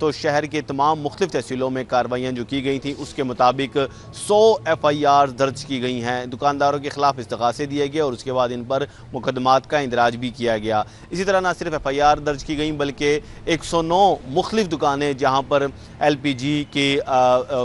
تو شہر کے تمام مختلف تحصیلوں میں کارروائیاں جو کی گئی تھیں اس کے مطابق 100 FIR درج کی گئی ہیں، دکانداروں کے خلاف استغاثے دیے گئے اور اس کے بعد ان پر مقدمات کا اندراج بھی کیا گیا۔ اسی طرح نہ صرف FIR درج کی گئیں بلکہ 109 مختلف دکانیں جہاں پر LPG کی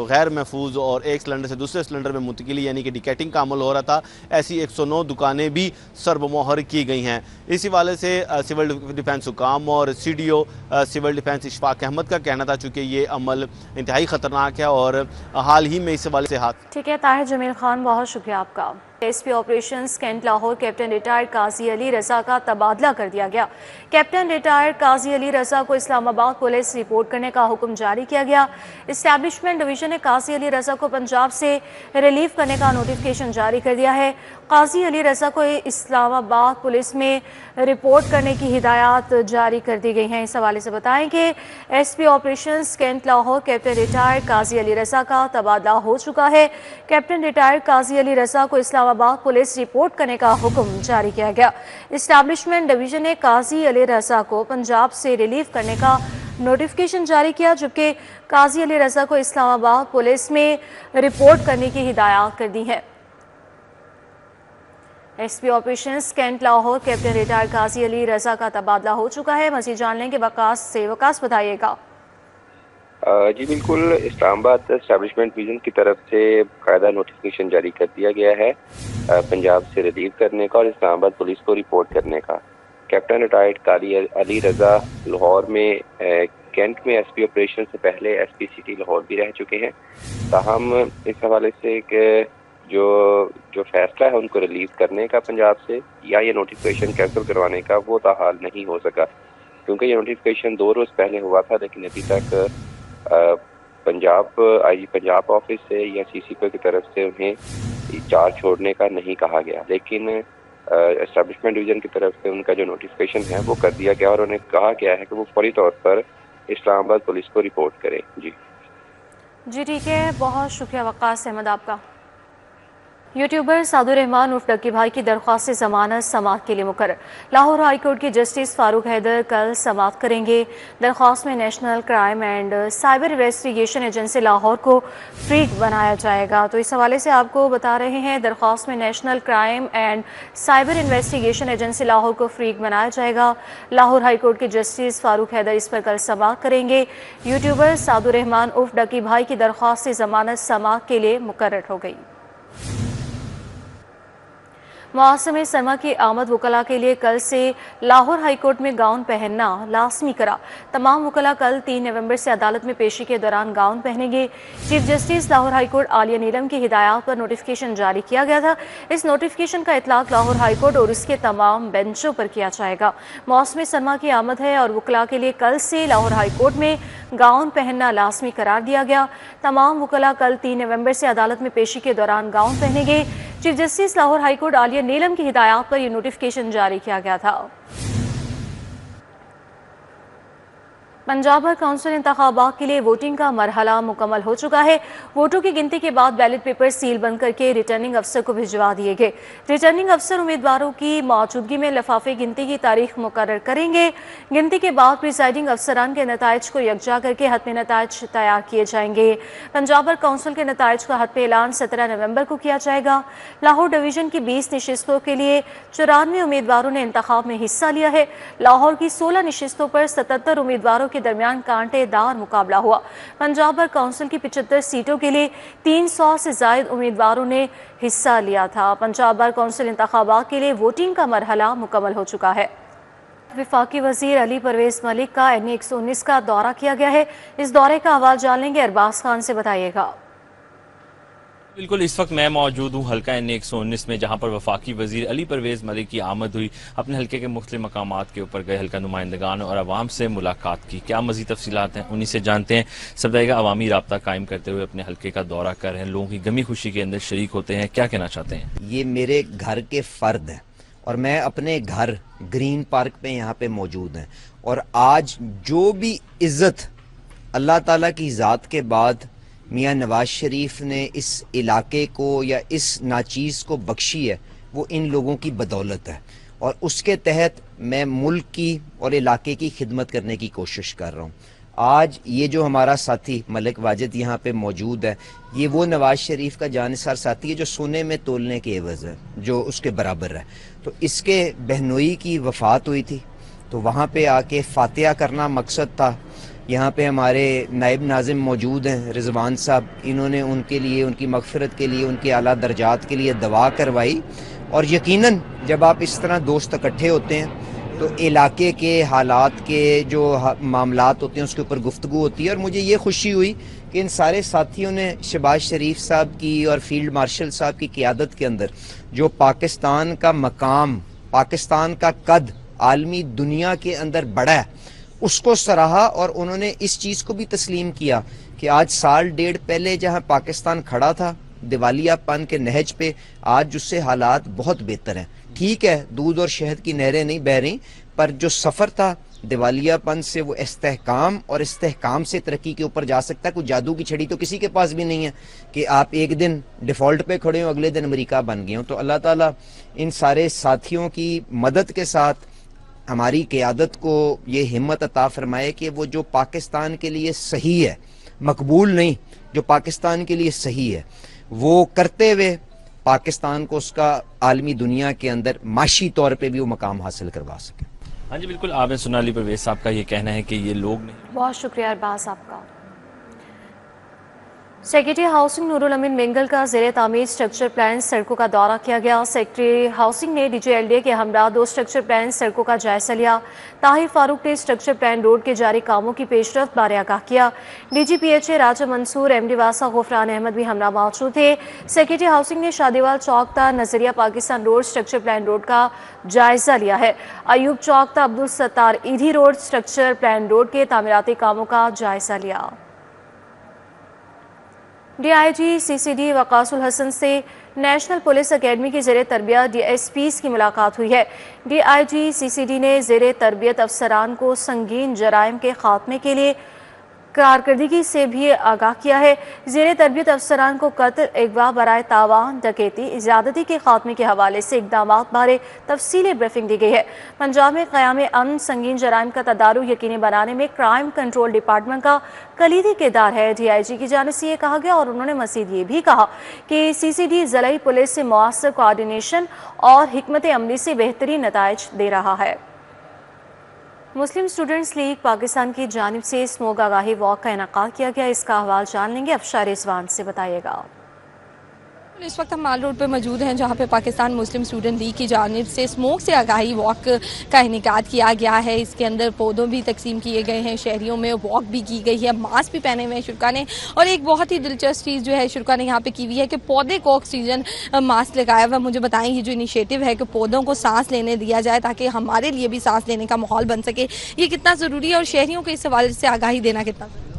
غیر محفوظ اور ایک سلنڈر سے دوسرے سلنڈر میں منتقلی یعنی کہ ڈیکیٹنگ کا عمل ہو رہا تھا، ایسی 109 دکانیں بھی سرب مہر کی گئی ہیں۔ اس حوالے سے سول ڈیفنس حکام اور CDO civil defence Ashfaq Ahmed کا کہنا تھا چونکہ یہ عمل انتہائی خطرناک ہے اور حال ہی میں اس حوالے سے ٹھیک ہے طاہر جمیل خان، بہت شکریہ آپ کا۔ SP operations cantt Lahore captain retired Qazi Ali رضا کا تبادلہ کر دیا گیا۔ کیپٹن ریٹائرڈ قاضی علی رضا کو اسلام آباد پولیس رپورٹ کرنے کا حکم جاری کیا گیا۔ اسٹیبلشمنٹ ڈویژن نے قاضی علی رضا کو پنجاب سے ریلیف کرنے کا نوٹیفکیشن جاری کر دیا ہے۔ قاضی علی رضا کو اسلام آباد پولیس میں رپورٹ کرنے کی ہدایات جاری کر دی گئی ہیں۔ اس حوالے سے بتائیں کہ SP operations cantt Lahore captain retired Qazi Ali رضا کا تبادلہ ہو چکا ہے۔ کیپٹن ریٹائرڈ قاضی علی رضا کو اسلام آباد پولیس رپورٹ کرنے کا حکم جاری کیا گیا۔ اسٹیبلشمنٹ ڈویژن نے قاضی علی رضا کو پنجاب سے ریلیف کرنے کا نوٹیفکیشن جاری کیا جبکہ قاضی علی رضا کو اسلام آباد پولیس میں رپورٹ کرنے کی ہدایات کر دی ہے۔ SP operations cantt Lahore captain retired Qazi Ali رضا کا تبادلہ ہو چکا ہے۔ مزید جان لیں گے وقاص سے۔ وقاص بتائیے گا۔ جی بالکل، اسلام آباد اسٹیبلشمنٹ ڈویژن کی طرف سے باقاعدہ نوٹیفکیشن جاری کر دیا گیا ہے پنجاب سے ریلیو کرنے کا اور اسلام آباد پولیس کو رپورٹ کرنے کا۔ کیپٹن ریٹائرڈ قاضی علی رضا لاہور میں کینٹ میں SP آپریشن سے پہلے SP سٹی لاہور بھی رہ چکے ہیں، تاہم اس حوالے سے کہ جو فیصلہ ہے ان کو ریلیو کرنے کا پنجاب سے یا یہ نوٹیفکیشن کینسل کروانے کا وہ تاحال نہیں ہو سکا، کیونکہ یہ نوٹیفکیشن 2 روز پہلے ہوا تھا لیکن ابھی تک پنجاب IG پنجاب آفس سے یا CC کی طرف سے انہیں چارج چھوڑنے کا نہیں کہا گیا، لیکن اسٹیبلشمنٹ ڈویژن کی طرف سے ان کا جو نوٹیفکیشن ہے وہ کر دیا گیا اور انہیں کہا گیا ہے کہ وہ فوری طور پر اسلام آباد پولیس کو رپورٹ کرے۔ جی ٹھیک ہے، بہت شکریہ وقاص احمد آپ کا۔ یوٹیوبر سعد الرحمان عرف ڈکی بھائی کی درخواست ضمانت سماعت کے لیے مقرر۔ لاہور ہائی کورٹ کے جسٹس فاروق حیدر کل سماعت کریں گے۔ درخواست میں national crime and cyber investigation agency Lahore کو فریق بنایا جائے گا۔ تو اس حوالے سے آپ کو بتا رہے ہیں درخواست میں national crime and cyber investigation agency Lahore کو فریق بنایا جائے گا۔ لاہور ہائی کورٹ کے جسٹس فاروق حیدر اس پر کل سماعت کریں گے۔ یوٹیوبر سعد الرحمان عرف ڈکی بھائی کی درخواست ضمانت سماعت کے لیے مقرر ہو گئی۔ موسم سرما کی آمد وکلاء کے لیے کل سے لاہور ہائی کورٹ میں گاؤن پہننا لازمی کرا۔ تمام وکلاء کل 3 نومبر سے عدالت میں پیشی کے دوران گاؤن پہنیں گے۔ Chief justice Lahore high court Aliya Neelum کی ہدایات پر نوٹیفکیشن جاری کیا گیا تھا۔ اس نوٹیفکیشن کا اطلاق لاہور ہائی کورٹ اور اس کے تمام بینچوں پر کیا جائے گا۔ موسم سرما کی آمد ہے اور وکلاء کے لیے کل سے لاہور ہائی کورٹ میں گاؤن پہننا لازمی قرار دیا گیا۔ تمام وکلاء کل 3 نومبر سے عدالت میں پیشی کے دوران گاؤن پہنیں گے۔ Chief justice Lahore high court Aliya Neelum کی ہدایات پر یہ نوٹیفکیشن جاری کیا گیا تھا۔ پنجاب بار کونسل انتخابات کے لیے ووٹنگ کا مرحلہ مکمل ہو چکا ہے۔ ووٹوں کی گنتی کے بعد بیلٹ پیپر سیل بند کر کے ریٹرننگ افسر کو بھجوا دیے گئے۔ ریٹرننگ افسر امیدواروں کی موجودگی میں لفافے گنتی کی تاریخ مقرر کریں گے۔ گنتی کے بعد پریزائڈنگ افسران کے نتائج کو یکجا کر کے حتمی نتائج تیار کیے جائیں گے۔ پنجاب بار کونسل کے نتائج کا حتمی اعلان 17 نومبر کو کیا جائے گا۔ لاہور ڈویژن کی 20 نشستوں کے لیے 94 امیدواروں نے انتخاب میں حصہ لیا ہے۔ لاہور کی 16 نشستوں پر 77 امیدواروں کے درمیان کانٹے دار مقابلہ ہوا۔ پنجاب بار کونسل کی 75 سیٹوں کے لیے 300 سے زائد امیدواروں نے حصہ لیا تھا۔ پنجاب بار کونسل انتخابات کے لیے ووٹنگ کا مرحلہ مکمل ہو چکا ہے۔ وفاقی وزیر علی پرویز ملک کا NE 119 کا دورہ کیا گیا ہے۔ اس دورے کا حوالہ جان لیں گے، ارباز خان سے بتائیے گا۔ بالکل، اس وقت میں موجود ہوں حلقہ NE 119 میں، جہاں پر وفاقی وزیر علی پرویز ملک کی آمد ہوئی۔ اپنے حلقے کے مختلف مقامات کے اوپر گئے، حلقہ نمائندگان اور عوام سے ملاقات کی۔ کیا مزید تفصیلات ہیں انہی سے جانتے ہیں۔ سب بتائیے گا، عوامی رابطہ قائم کرتے ہوئے اپنے حلقے کا دورہ کر رہے ہیں، لوگوں کی غمی خوشی کے اندر شریک ہوتے ہیں، کیا کہنا چاہتے ہیں؟ یہ میرے گھر کے فرد ہیں اور میں اپنے گھر گرین پارک پہ یہاں پہ موجود ہیں، اور آج جو بھی عزت اللہ تعالیٰ کی ذات کے بعد میاں نواز شریف نے اس علاقے کو یا اس ناچیز کو بخشی ہے، وہ ان لوگوں کی بدولت ہے، اور اس کے تحت میں ملک کی اور علاقے کی خدمت کرنے کی کوشش کر رہا ہوں۔ آج یہ جو ہمارا ساتھی ملک واجد یہاں پہ موجود ہے، یہ وہ نواز شریف کا جانثار ساتھی ہے جو سونے میں تولنے کے عوض ہے، جو اس کے برابر ہے۔ تو اس کے بہنوئی کی وفات ہوئی تھی، تو وہاں پہ آ کے فاتحہ کرنا مقصد تھا۔ یہاں پہ ہمارے نائب ناظم موجود ہیں رضوان صاحب، انہوں نے ان کے لیے، ان کی مغفرت کے لیے، ان کے اعلیٰ درجات کے لیے دعا کروائی۔ اور یقیناً جب آپ اس طرح دوست اکٹھے ہوتے ہیں تو علاقے کے حالات کے جو معاملات ہوتے ہیں اس کے اوپر گفتگو ہوتی ہے، اور مجھے یہ خوشی ہوئی کہ ان سارے ساتھیوں نے شہباز شریف صاحب کی اور فیلڈ مارشل صاحب کی قیادت کے اندر جو پاکستان کا مقام، پاکستان کا قد عالمی دنیا کے اندر بڑھا ہے، اس کو سراہا، اور انہوں نے اس چیز کو بھی تسلیم کیا کہ آج سال ڈیڑھ پہلے جہاں پاکستان کھڑا تھا دیوالیہ پن کے نہج پہ، آج اس سے حالات بہت بہتر ہیں۔ ٹھیک ہے دودھ اور شہد کی نہریں نہیں بہہ رہی، پر جو سفر تھا دیوالیہ پن سے وہ استحکام اور استحکام سے ترقی کے اوپر جا سکتا ہے۔ کوئی جادو کی چھڑی تو کسی کے پاس بھی نہیں ہے کہ آپ ایک دن ڈیفالٹ پہ کھڑے ہوں اگلے دن امریکہ بن گئے ہوں۔ تو اللہ تعالیٰ ان سارے ساتھیوں کی مدد کے ساتھ ہماری قیادت کو یہ ہمت عطا فرمائے کہ وہ جو پاکستان کے لیے صحیح ہے، مقبول نہیں، جو پاکستان کے لیے صحیح ہے وہ کرتے ہوئے پاکستان کو اس کا عالمی دنیا کے اندر معاشی طور پہ بھی وہ مقام حاصل کروا سکے۔ ہاں جی بالکل، آپ نے سنا علی پرویز صاحب کا یہ کہنا ہے کہ یہ لوگ نہیں۔ بہت شکریہ ارباز آپ کا۔ سیکریٹری ہاؤسنگ نور الامین مینگل کا زیر تعمیر اسٹرکچر پلان سڑکوں کا دورہ کیا گیا۔ سیکریٹری ہاؤسنگ نے D G L D A کے ہمراہ 2 اسٹرکچر پلان سڑکوں کا جائزہ لیا۔ طاہر فاروق نے اسٹرکچر پلان روڈ کے جاری کاموں کی پیش رفت بارے آگاہ کیا۔ D G P H A Raja Mansoor, M D واسا غفران احمد بھی ہمراہ موجود تھے۔ سیکریٹری ہاؤسنگ نے شادیوال چوک تا نظریہ Pakistan road structure plan road کا جائزہ لیا ہے۔ ایوب چوک تا Abdul Sattar Edhi road structure plan road کے تعمیراتی کاموں کا جائزہ لیا۔ D I G C C D وقاص الحسن سے نیشنل پولیس اکیڈمی کی زیر تربیت ڈی ایس پیز کی ملاقات ہوئی ہے۔ D I G C C D نے زیر تربیت افسران کو سنگین جرائم کے خاتمے کے لیے کارکردگی سے بھی آگاہ کیا ہے۔ زیر تربیت افسران کو قتل، اغوا برائے تاوان، ڈکیتی، زیادتی کے خاتمے کے حوالے سے اقدامات بارے تفصیلی بریفنگ دی گئی ہے۔ پنجاب میں قیام امن سنگین جرائم کا تدارک یقینی بنانے میں کرائم کنٹرول ڈپارٹمنٹ کا کلیدی کردار ہے، ڈی آئی جی کی جانب سے یہ کہا گیا، اور انہوں نے مزید یہ بھی کہا کہ سی سی ڈی ضلعی پولیس سے مؤثر کوآرڈینیشن اور حکمت عملی سے بہترین نتائج دے رہا ہے۔ مسلم اسٹوڈنٹس لیگ پاکستان کی جانب سے اسموگ آگاہی واک کا انعقاد کیا گیا، اس کا احوال جان لیں گے، افشار رضوان سے بتائیے گا۔ اس وقت ہم مال روڈ پر موجود ہیں جہاں پہ پاکستان مسلم اسٹوڈنٹ لیگ کی جانب سے اسموک سے آگاہی واک کا انعقاد کیا گیا ہے۔ اس کے اندر پودوں بھی تقسیم کیے گئے ہیں، شہریوں میں واک بھی کی گئی ہے، ماسک بھی پہنے ہوئے ہیں شرکا نے، اور ایک بہت ہی دلچسپ چیز جو ہے شرکا نے یہاں پہ کی ہوئی ہے کہ پودے کو آکسیجن ماسک لگایا ہوا۔ مجھے بتائیں یہ جو انیشیٹو ہے کہ پودوں کو سانس لینے دیا جائے تاکہ ہمارے لیے بھی سانس لینے کا ماحول بن سکے، یہ کتنا ضروری ہے اور شہریوں کو اس حوالے سے آگاہی دینا کتنا ضروری ہے؟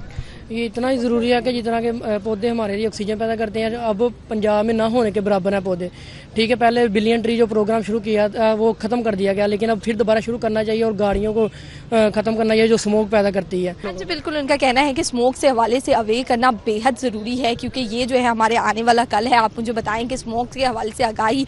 یہ اتنا ہی ضروری ہے کہ جتنا کہ پودے ہمارے لیے آکسیجن پیدا کرتے ہیں، اب پنجاب میں نہ ہونے کے برابر ہیں پودے۔ ٹھیک ہے، پہلے بلین ٹری جو پروگرام شروع کیا تھا وہ ختم کر دیا گیا، لیکن اب پھر دوبارہ شروع کرنا چاہیے اور گاڑیوں کو ختم کرنا چاہیے جو اسموک پیدا کرتی ہے۔ جی بالکل، ان کا کہنا ہے کہ اسموک سے حوالے سے اویئر کرنا بے حد ضروری ہے کیونکہ یہ جو ہے ہمارے آنے والا کل ہے۔ آپ مجھے بتائیں کہ اسموک کے حوالے سے آگاہی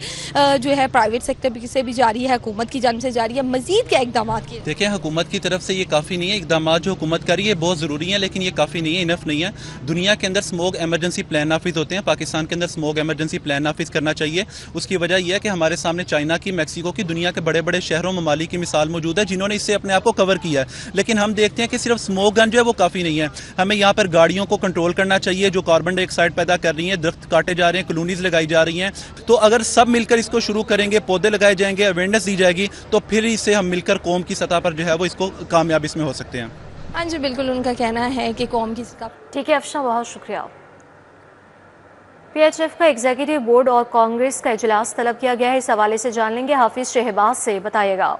جو ہے پرائیویٹ سیکٹر سے بھی جاری ہے، حکومت کی جانب سے جاری ہے، مزید کیا اقدامات کیے؟ دیکھیں حکومت کی طرف سے یہ کافی نہیں ہے، اقدامات جو حکومت کر رہی ہے بہت ضروری ہیں لیکن یہ کافی نہیں ہے، انف نہیں ہے۔ دنیا کے اندر اسموک ایمرجنسی پلان نافذ ہوتے ہیں، پاکستان کے اندر اسموک ایمرجنسی پلان نافذ کرنا چاہیے۔ اس کی وجہ یہ ہے کہ ہمارے سامنے چائنا کی، میکسیکو کی، دنیا کے بڑے بڑے شہروں ممالک کی مثال موجود ہے جنہوں نے اس سے اپنے آپ کو کور کیا ہے، لیکن ہم دیکھتے ہیں کہ صرف اسموک گن جو ہے وہ کافی نہیں ہے۔ ہمیں یہاں پر گاڑیوں کو کنٹرول کرنا چاہیے جو کاربن ڈائی آکسائڈ پیدا کر رہی ہیں، درخت کاٹے جا رہے ہیں، کلونیز لگائی جا رہی ہیں۔ تو اگر سب مل کر اس کو شروع کریں گے، پودے لگائے جائیں گے، اویئرنیس دی جائے گی، تو پھر اس سے ہم مل کر قوم کی سطح پر جو ہے وہ اس کو کامیاب اس میں ہو سکتے ہیں۔ ہاں جی بالکل، ان کا کہنا ہے کہ قوم کی سطح۔ ٹھیک ہے افشاں، بہت شکریہ۔ پی ایچ ایف کا ایگزیکٹو بورڈ اور کانگریس کا اجلاس طلب کیا گیا ہے، اس حوالے سے جان لیں گے، حافظ شہباز سے بتائیے گا۔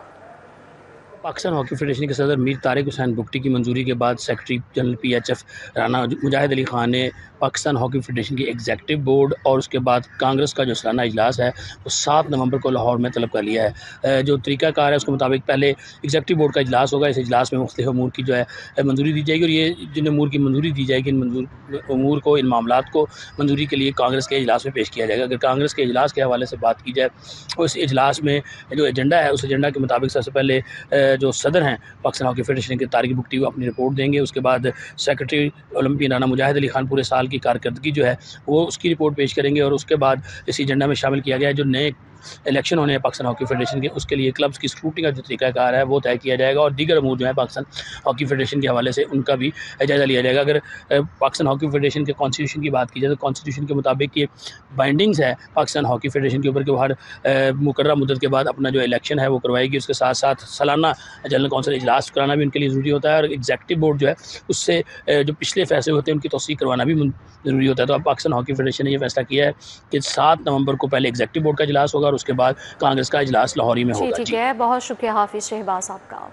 پاکستان ہاکی فیڈریشن کے صدر میر طارق حسین بگٹی کی منظوری کے بعد secretary general P H F Rana Mujahid Ali Khan نے پاکستان ہاکی فیڈریشن کی ایگزیکٹو بورڈ اور اس کے بعد کانگریس کا جو سالانہ اجلاس ہے وہ 7 نومبر کو لاہور میں طلب کر لیا ہے۔ جو طریقہ کار ہے اس کے مطابق پہلے ایگزیکٹو بورڈ کا اجلاس ہوگا، اس اجلاس میں مختلف امور کی جو ہے منظوری دی جائے گی، اور یہ جن امور کی منظوری دی جائے گی ان امور کو، ان معاملات کو منظوری کے لیے کانگریس کے اجلاس میں پیش کیا جائے گا۔ اگر کانگریس کے اجلاس کے حوالے سے بات کی جائے، اس اجلاس میں جو ایجنڈا ہے اس ایجنڈا کے مطابق سب سے پہلے جو صدر ہیں پاکستان ہاکی فیڈریشن کے طارق بگٹی وہ اپنی رپورٹ دیں گے. اس کے بعد سیکرٹری اولمپئن رانا مجاہد علی خان پورے سال کی کارکردگی جو ہے وہ اس کی رپورٹ پیش کریں گے. اور اس کے بعد اس ایجنڈا میں شامل کیا گیا ہے جو نئے الیکشن ہونے ہیں پاکستان ہاکی فیڈریشن کے, اس کے لیے کلبز کی اسکروٹنی کا جو طریقہ کار ہے وہ طے کیا جائے گا. اور دیگر امور جو ہیں پاکستان ہاکی فیڈریشن کے حوالے سے ان کا بھی جائزہ لیا جائے گا. اگر پاکستان ہاکی فیڈریشن کے کانسٹیٹیوشن کی بات کی جائے تو کانسٹیٹیوشن کے مطابق یہ بائنڈنگز ہے پاکستان ہاکی فیڈریشن کے اوپر کہ وہ ہر مقررہ مدت کے بعد اپنا جو الیکشن ہے وہ کروائے گی. اس کے ساتھ ساتھ سالانہ جنرل کونسل اجلاس کرانا بھی ان کے لیے ضروری ہوتا ہے. اور ایگزیکٹو بورڈ جو ہے اس سے جو پچھلے فیصلے ہوتے ہیں ان کی توثیق کروانا بھی ضروری ہوتا ہے. تو اب پاکستان ہاکی فیڈریشن نے یہ فیصلہ کیا ہے کہ 7 نومبر کو پہلے ایگزیکٹو بورڈ کا اجلاس ہوگا اور اس کے بعد کانگریس کا اجلاس لاہور ہی میں ہوگا. ٹھیک ہے, بہت شکریہ حافظ شہباز صاحب کا.